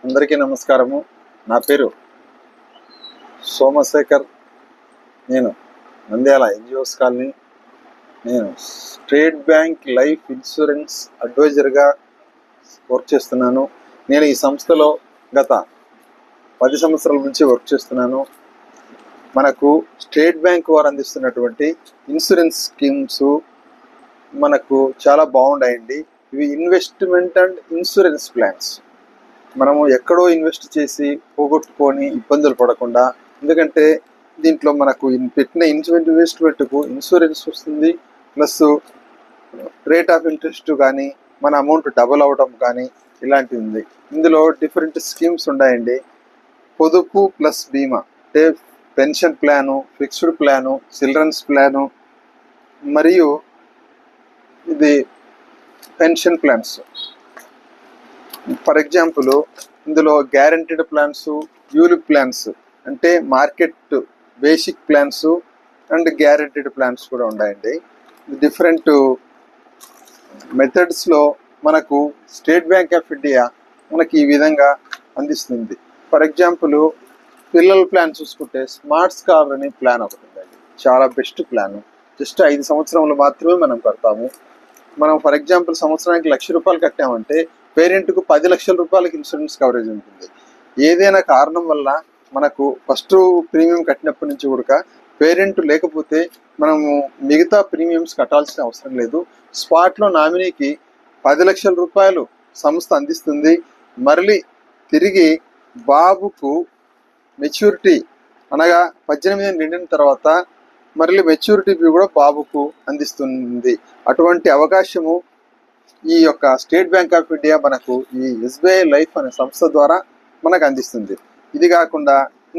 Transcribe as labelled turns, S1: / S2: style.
S1: అందరికీ నమస్కారము. నా పేరు సోమశేఖర్. నేను నంద్యాల ఎన్జిఓస్ కాలనీ. నేను స్టేట్ బ్యాంక్ లైఫ్ ఇన్సూరెన్స్ అడ్వైజర్గా వర్క్ చేస్తున్నాను. నేను ఈ సంస్థలో గత 10 సంవత్సరాల నుంచి వర్క్ చేస్తున్నాను. మనకు స్టేట్ బ్యాంక్ వారు అందిస్తున్నటువంటి ఇన్సూరెన్స్ స్కీమ్స్ మనకు చాలా బాగున్నాయండి. ఇవి ఇన్వెస్ట్మెంట్ అండ్ ఇన్సూరెన్స్ ప్లాన్స్. మనము ఎక్కడో ఇన్వెస్ట్ చేసి పోగొట్టుకొని ఇబ్బందులు పడకుండా, ఎందుకంటే దీంట్లో మనకు పెట్టిన ఇన్వెస్ట్మెంట్కు ఇన్సూరెన్స్ వస్తుంది, ప్లస్ రేట్ ఆఫ్ ఇంట్రెస్ట్ కానీ మన అమౌంట్ డబుల్ అవ్వడం కానీ ఇలాంటివి ఉంది. ఇందులో డిఫరెంట్ స్కీమ్స్ ఉన్నాయండి. పొదుపు ప్లస్ బీమా అంటే pension plan, fixed plan, children's plan, మరియు ఇది పెన్షన్ ప్లాన్స్. ఫర్ ఎగ్జాంపుల్ ఇందులో గ్యారంటీడ్ ప్లాన్స్, యూలిప్ ప్లాన్స్ అంటే market basic plans and guaranteed plans కూడా ఉన్నాయండి. డిఫరెంట్ మెథడ్స్లో మనకు స్టేట్ బ్యాంక్ ఆఫ్ ఇండియా మనకి ఈ విధంగా అందిస్తుంది. ఫర్ ఎగ్జాంపుల్ పిల్లల ప్లాన్ చూసుకుంటే స్మార్ట్ స్కార్ అనే ప్లాన్ ఒకటి ఉందండి. చాలా బెస్ట్ ప్లాన్. జస్ట్ 5 సంవత్సరములు మాత్రమే మనం కడతాము. మనం ఫర్ ఎగ్జాంపుల్ సంవత్సరానికి ₹1,00,000 కట్టామంటే పేరెంట్కు 10 లక్షల రూపాయలకి ఇన్సూరెన్స్ కవరేజ్ ఉంటుంది. ఏదైనా కారణం వల్ల మనకు ఫస్ట్ ప్రీమియం కట్టినప్పటి నుంచి కూడా పేరెంట్ లేకపోతే మనము మిగతా ప్రీమియమ్స్ కట్టాల్సిన అవసరం లేదు. స్పాట్లో నామినీకి 10 లక్షల రూపాయలు సంస్థ అందిస్తుంది. మళ్ళీ తిరిగి బాబుకు మెచ్యూరిటీ అనగా 18 నిండిన తర్వాత మళ్ళీ మెచ్యూరిటీ కూడా బాబుకు అందిస్తుంది. అటువంటి అవకాశము ఈ యొక్క స్టేట్ బ్యాంక్ ఆఫ్ ఇండియా మనకు ఈ ఎస్బీఐ లైఫ్ అనే సంస్థ ద్వారా మనకు అందిస్తుంది. ఇది కాకుండా